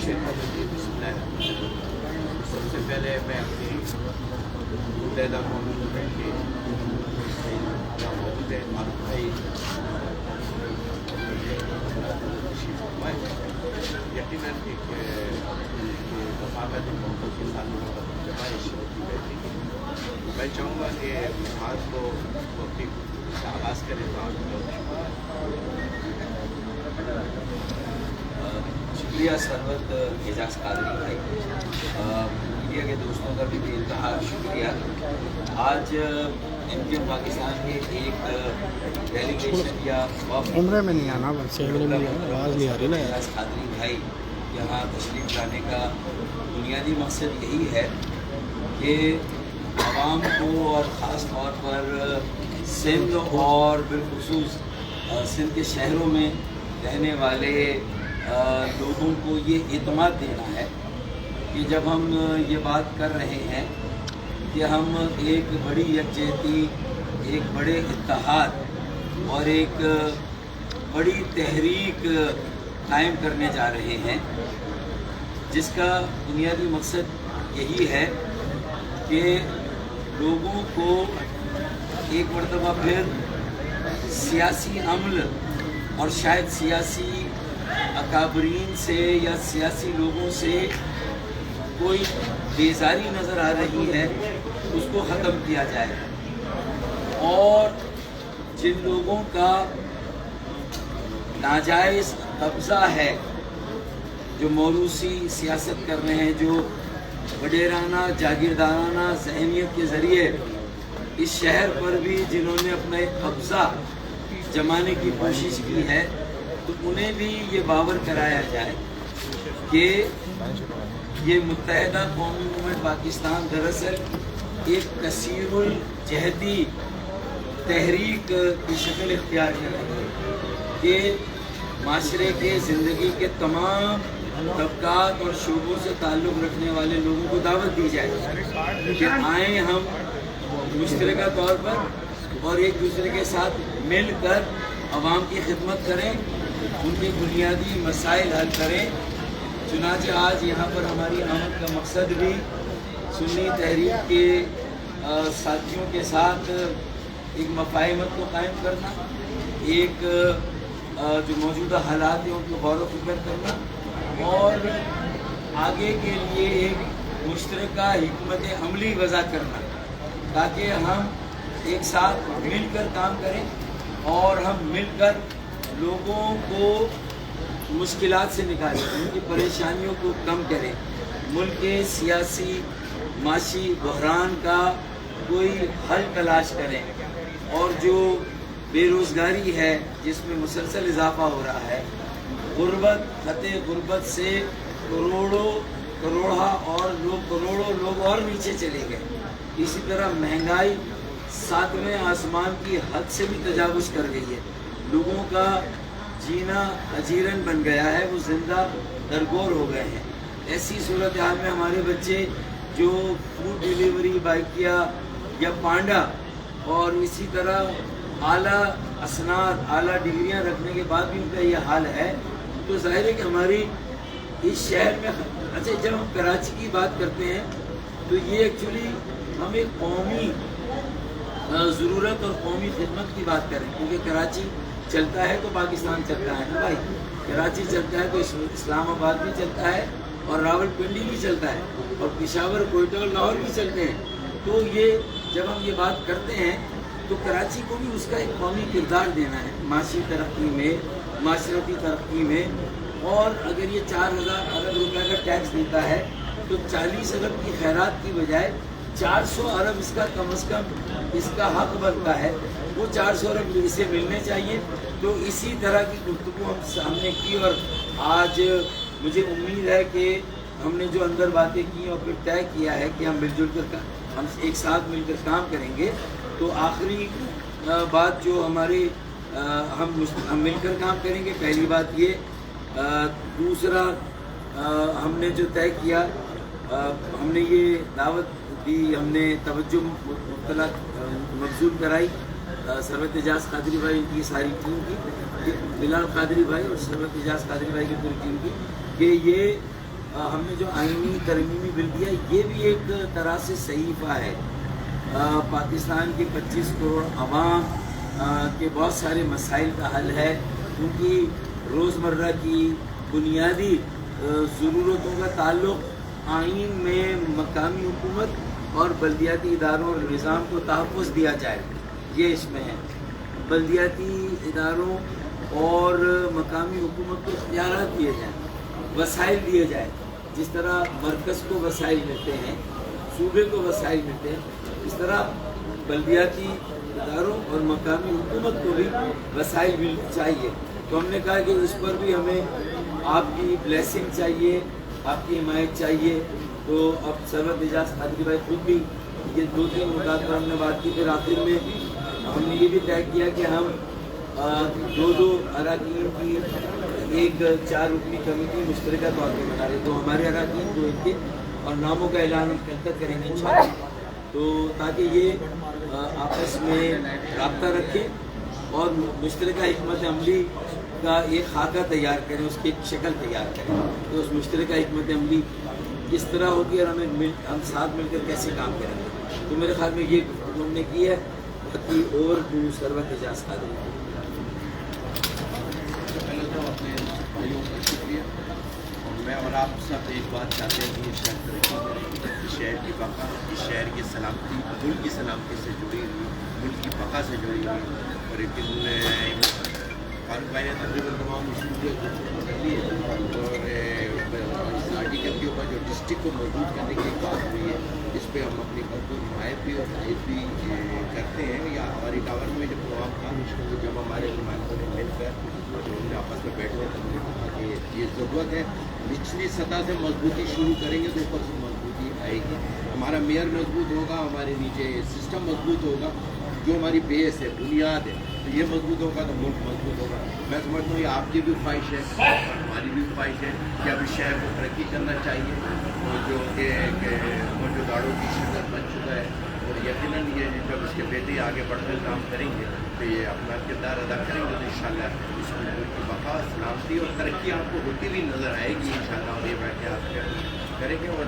سب سے پہلے میں اپنی متحدہ قومی موومنٹ کے موجود ہے معروف بھائی یقیناً ایک وفاقت قوموں کے ساتھ جمائش ہوتی رہتی ہے. میں چاہوں گا کہ محاذ کو اپنی آغاز کریں تو آپ لوگ شکریہ سرورت اعجاز قادری بھائی. میڈیا کے دوستوں کا بھی بے انتہا شکریہ. آج انڈین پاکستان کے ایک ڈیلیگیشن یا عمرے میں نہیں آنا بس آواز نہیں آ رہی نا. اعجاز قادری بھائی یہاں تشریف لانے کا بنیادی مقصد یہی ہے کہ عوام کو اور خاص طور پر سندھ اور بالخصوص سندھ کے شہروں میں رہنے والے لوگوں کو یہ اعتماد دینا ہے کہ جب ہم یہ بات کر رہے ہیں کہ ہم ایک بڑی یکجہتی، ایک بڑے اتحاد اور ایک بڑی تحریک قائم کرنے جا رہے ہیں جس کا بنیادی مقصد یہی ہے کہ لوگوں کو ایک مرتبہ پھر سیاسی عمل اور شاید سیاسی اکابرین سے یا سیاسی لوگوں سے کوئی بیزاری نظر آ رہی ہے اس کو ختم کیا جائے، اور جن لوگوں کا ناجائز قبضہ ہے، جو موروثی سیاست کر رہے ہیں، جو وڈیرانہ جاگیردارانہ ذہنیت کے ذریعے اس شہر پر بھی جنہوں نے اپنا ایک قبضہ جمانے کی کوشش کی ہے، تو انہیں بھی یہ باور کرایا جائے کہ یہ متحدہ قومی موومنٹ پاکستان دراصل ایک کثیر الجہدی تحریک کی شکل اختیار کر رہی ہے کہ معاشرے کے زندگی کے تمام طبقات اور شعبوں سے تعلق رکھنے والے لوگوں کو دعوت دی جائے کہ آئیں ہم مشترکہ طور پر اور ایک دوسرے کے ساتھ مل کر عوام کی خدمت کریں، ان کے بنیادی مسائل حل کریں. چنانچہ آج یہاں پر ہماری آمد کا مقصد بھی سنی تحریک کے ساتھیوں کے ساتھ ایک مفاہمت کو قائم کرنا، ایک جو موجودہ حالات ہیں ان کو غور و فکر کرنا، اور آگے کے لیے ایک مشترکہ حکمت عملی وضع کرنا تاکہ ہم ایک ساتھ مل کر کام کریں اور ہم مل کر لوگوں کو مشکلات سے نکالیں، ان کی پریشانیوں کو کم کریں، ملک کے سیاسی معاشی بحران کا کوئی حل تلاش کریں، اور جو بے روزگاری ہے جس میں مسلسل اضافہ ہو رہا ہے، غربت، خطے غربت سے کروڑوں لوگ اور نیچے چلے گئے. اسی طرح مہنگائی ساتویں آسمان کی حد سے بھی تجاوز کر گئی ہے، لوگوں کا جینا اجیرن بن گیا ہے، وہ زندہ درگور ہو گئے ہیں. ایسی صورتحال میں ہمارے بچے جو فوڈ ڈیلیوری، بائکیا یا پانڈا اور اسی طرح اعلیٰ اسناد، اعلیٰ ڈگریاں رکھنے کے بعد بھی ان کا یہ حال ہے، تو ظاہر ہے کہ ہماری اس شہر میں اچھا جب ہم کراچی کی بات کرتے ہیں تو یہ ایکچولی ہم ایک قومی ضرورت اور قومی خدمت کی بات کریں، کیونکہ کراچی چلتا ہے تو پاکستان چلتا ہے نا بھائی. کراچی چلتا ہے تو اسلام آباد بھی چلتا ہے اور راول پنڈی بھی چلتا ہے اور پشاور، کوئٹہ اور لاہور بھی چلتے ہیں. تو یہ جب ہم یہ بات کرتے ہیں تو کراچی کو بھی اس کا ایک قومی کردار دینا ہے معاشی ترقی میں، معاشرتی ترقی میں. اور اگر یہ 4,000 ارب روپے کا ٹیکس دیتا ہے تو 40 ارب کی خیرات کی بجائے 400 ارب اس کا کم از کم اس کا حق بنتا ہے، وہ 400 ارب اسے ملنے چاہیے. تو اسی طرح کی گفتگو ہم سامنے کی، اور آج مجھے امید ہے کہ ہم نے جو اندر باتیں کی اور پھر طے کیا ہے کہ ہم مل جل کر ہم ایک ساتھ مل کر کام کریں گے. تو آخری بات جو ہماری ہم مل کر کام کریں گے، پہلی بات یہ. دوسرا ہم نے جو طے کیا، ہم نے یہ دعوت دی، ہم نے توجہ مبذول کرائی سرورت اعجاز قادری بھائی کی ساری ٹیم کی، بلال قادری بھائی اور سرورت اعجاز قادری بھائی کی پوری ٹیم کی، کہ یہ ہم نے جو آئینی ترمیمی بل دیا یہ بھی ایک طرح سے صحیفہ ہے. پاکستان کے 25 کروڑ عوام کے بہت سارے مسائل کا حل ہے. ان کی روزمرہ کی بنیادی ضرورتوں کا تعلق آئین میں مقامی حکومت اور بلدیاتی اداروں اور نظام کو تحفظ دیا جائے. یہ اس میں ہے. بلدیاتی اداروں اور مقامی حکومت کو اختیارات دیے جائیں, وسائل دیے جائیں. جس طرح مرکز کو وسائل ملتے ہیں, صوبے کو وسائل ملتے ہیں, اس طرح بلدیاتی اداروں اور مقامی حکومت کو بھی وسائل ملنے چاہیے. تو ہم نے کہا کہ اس پر بھی ہمیں آپ کی بلیسنگ چاہیے, آپ کی حمایت چاہیے. تو اب سرورت اعجاز قادری بھائی خود بھی یہ 2-3 مدات پر ہم نے بات کی. پھر آخر میں ہم نے یہ بھی طے کیا کہ ہم 2 اراکین کی ایک 4 رکنی کمیٹی مشترکہ طور پہ بنا رہے. تو ہمارے اراکین 2 ان کے اور ناموں کا اعلان ہم کل تک کریں گے انشاءاللہ, تو تاکہ یہ آپس میں رابطہ رکھیں اور مشترکہ حکمت عملی کا ایک خاکہ تیار کریں, اس کی ایک شکل تیار کریں کہ اس مشترکہ حکمت عملی کس طرح ہوگی اور ہم ساتھ مل کر کیسے کام کریں گے. تو میرے خیال میں یہ ہم نے کی ہے. باقی اور سرورت اعجاز قادری. پہلے تو اپنے بھائیوں کا شکریہ. اور میں اور آپ سب ایک بات چاہتے ہیں کہ یہ شہر ترقی کرے, شہر کی بقا, اس شہر کی سلامتی, ملک کی سلامتی سے جڑی ہوئی, ملک کی بقا سے جڑی ہوئی. اور لیکن فاروق بھائی نے تقریباً تمام اصول بدلی ہے. اور اس آرٹیکل کے اوپر جو ڈسٹرکٹ کو مضبوط کرنے کی ایک بات ہوئی ہے, اس پہ ہم اپنی بھرپور حمایت بھی اور تائید بھی کرتے ہیں. یا ہماری ٹاور میں جب پروگرام تھا تو جب ہمارے نمائندوں نے مل کر انہوں نے آپس میں بیٹھنے تو ہم نے کہا کہ یہ ضرورت ہے, نچلی سطح سے مضبوطی شروع کریں گے تو اوپر سے مضبوطی آئے گی. ہمارا میئر مضبوط ہوگا, ہمارے نیچے سسٹم مضبوط ہوگا, جو ہماری بیس ہے, بنیاد ہے, تو یہ مضبوط ہوگا تو ملک مضبوط ہوگا. میں سمجھتا ہوں یہ آپ کی بھی خواہش ہے اور ہماری بھی خواہش ہے کہ اب اس شہر کو ترقی کرنا چاہیے. اور جو کہ موجوداڑوں کی شکل بن چکا ہے, اور یقیناً یہ جب اس کے بیٹے آگے بڑھ کر کام کریں گے تو یہ اپنا کردار ادا کریں گے, تو انشاءاللہ اس ملک کی بقا, سلامتی اور ترقی آپ کو ہوتی ہوئی نظر آئے گی انشاءاللہ. اور یہ بیٹھے آپ کریں گے. اور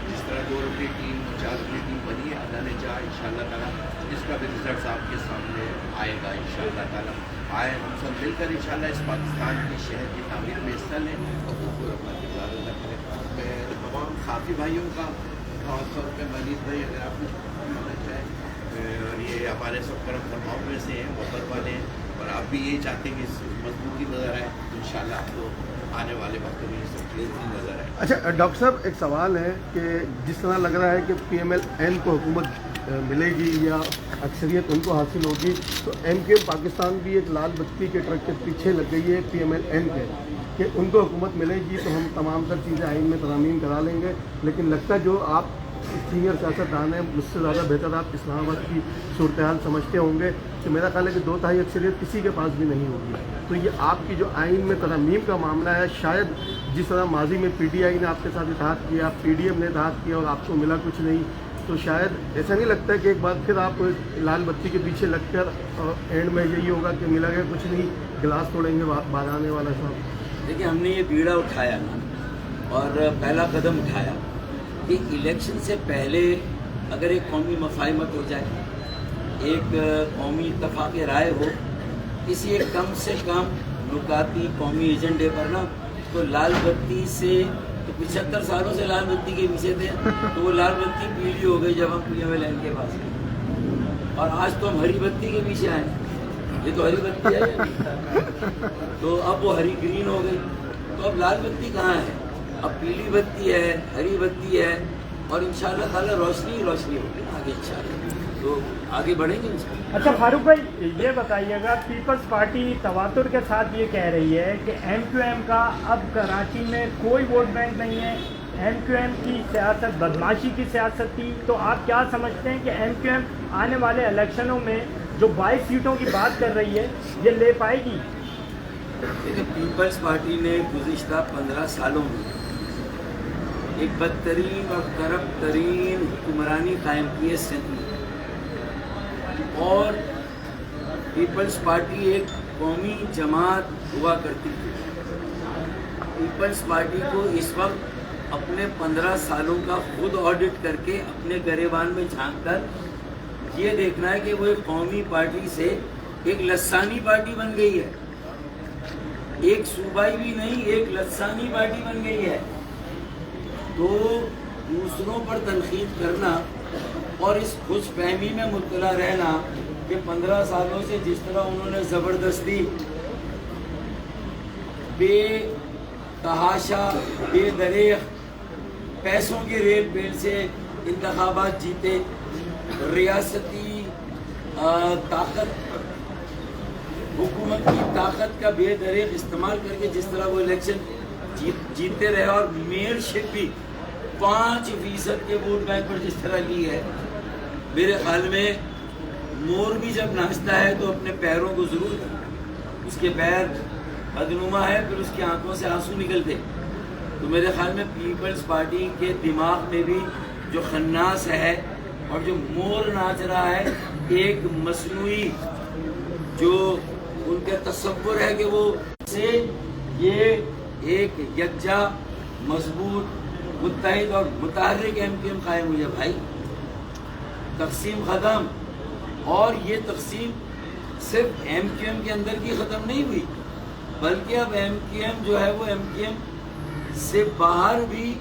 جس طرح 2 روپے ٹیم 4 روپے ٹیم بنی ہے, اللہ نے چاہا انشاءاللہ تعالیٰ اس کا بھی رزلٹس آپ کے سامنے آئے گا انشاءاللہ تعالیٰ. آئے ہم سب مل کر انشاءاللہ اس پاکستان کی شہر کی تعمیر میں حصہ لیں اور بالکل اپنا کردار ادا کریں. میں تمام ساتھی بھائیوں کا خاص طور پہ مجید بھائی اگر آپ کچھ کرنا چاہیں, اور یہ ہمارے سب کرم فرماؤں میں سے ہیں, محبت والے ہیں, اور آپ بھی یہی چاہتے ہیں کہ مضبوطی نظر آئے, انشاءاللہ آپ کو آنے والے وقتوں میں یہ سب چیزیں نظر آئے. اچھا ڈاکٹر صاحب, ایک سوال ہے کہ جس طرح لگ رہا ہے کہ PMLN کو حکومت ملے گی یا اکثریت ان کو حاصل ہوگی, تو MQM پاکستان بھی ایک لال بتی کے ٹرک کے پیچھے لگ گئی ہے PMLN کے کہ ان کو حکومت ملے گی تو ہم تمام تر چیزیں آئین میں ترامیم کرا لیں گے. لیکن لگتا ہے جو آپ سینئر سیاستدان ہیں, مجھ سے زیادہ بہتر آپ اسلام آباد کی صورتحال سمجھتے ہوں گے, کہ میرا خیال ہے کہ 2/3 اکثریت کسی کے پاس بھی نہیں ہوگی. تو یہ آپ کی جو آئین میں ترامیم کا معاملہ ہے, شاید جس طرح ماضی میں PTI نے آپ کے ساتھ اتحاد کیا, PDM نے اتحاد کیا اور آپ کو ملا کچھ نہیں, تو شاید ایسا نہیں لگتا ہے کہ ایک بار پھر آپ لال بتی کے پیچھے لگ کر اینڈ میں یہی ہوگا کہ ملا گیا کچھ نہیں, گلاس توڑیں گے باہر آنے والا صاحب. دیکھیں, ہم نے یہ بیڑا اٹھایا اور پہلا قدم اٹھایا کہ الیکشن سے پہلے اگر ایک قومی مفاہمت ہو جائے, ایک قومی اتفاق رائے ہو کسی ایک کم سے کم نکاتی قومی ایجنڈے پر نا, تو لال بتی سے تو 75 سالوں سے لال بتی کے پیچھے تھے, تو وہ لال بتی پیلی ہو گئی جب ہم PMLN کے پاس گئے, اور آج تو ہم ہری بتی کے پیچھے آئے. یہ تو ہری بتی ہے, تو اب وہ ہری گرین ہو گئی, تو اب لال بتی کہاں ہے؟ اب پیلی بتی ہے, ہری بتی ہے, اور انشاءاللہ تعالیٰ روشنی روشنی ہوگی آگے انشاءاللہ, تو آگے بڑھیں گے انشاءاللہ. اچھا فاروق بھائی, یہ بتائیے گا, پیپلز پارٹی تواتر کے ساتھ یہ کہہ رہی ہے کہ MQM کا اب کراچی میں کوئی ووٹ بینک نہیں ہے, MQM کی سیاست بدماشی کی سیاست تھی, تو آپ کیا سمجھتے ہیں کہ MQM آنے والے الیکشنوں میں جو 22 سیٹوں کی بات کر رہی ہے یہ لے پائے گی؟ دیکھیں, پیپلز پارٹی نے گزشتہ 15 سالوں میں ایک بدترین اور کرپٹ ترین حکمرانی قائم کی ہے سندھ میں, اور پیپلز پارٹی ایک قومی جماعت ہوا کرتی تھی, پیپلز پارٹی کو اس وقت اپنے 15 سالوں کا خود آڈٹ کر کے اپنے گریبان میں جھانک کر یہ دیکھنا ہے کہ وہ ایک قومی پارٹی سے ایک لسانی پارٹی بن گئی ہے، ایک صوبائی بھی نہیں، ایک لسانی پارٹی بن گئی ہے۔ تو دوسروں پر تنقید کرنا اور اس خوش فہمی میں مبتلا رہنا کہ 15 سالوں سے جس طرح انہوں نے زبردستی بے تحاشا بے دریغ پیسوں کی ریل بیل سے انتخابات جیتے، ریاستی طاقت حکومت کی طاقت کا بے دریغ استعمال کر کے جس طرح وہ الیکشن جیتتے رہے، اور میئر شپ بھی 5% کے ووٹ بینک پر جس طرح لی ہے، میرے خیال میں مور بھی جب ناچتا ہے تو اپنے پیروں کو ضرور، اس کے پیر بدنما ہے پھر اس کی آنکھوں سے آنسو نکلتے، تو میرے خیال میں پیپلز پارٹی کے دماغ میں بھی جو خناس ہے اور جو مور ناچ رہا ہے، ایک مصنوعی جو ان کا تصور ہے کہ وہ سے یہ ایک یکجا مضبوط متحد اور متحرک ایم کیو ایم قائم ہوئی ہے۔ بھائی تقسیم ختم، اور یہ تقسیم صرف ایم کیو ایم کے اندر کی ختم نہیں ہوئی، بلکہ اب ایم کیو ایم جو ہے وہ ایم کیو ایم سے باہر بھی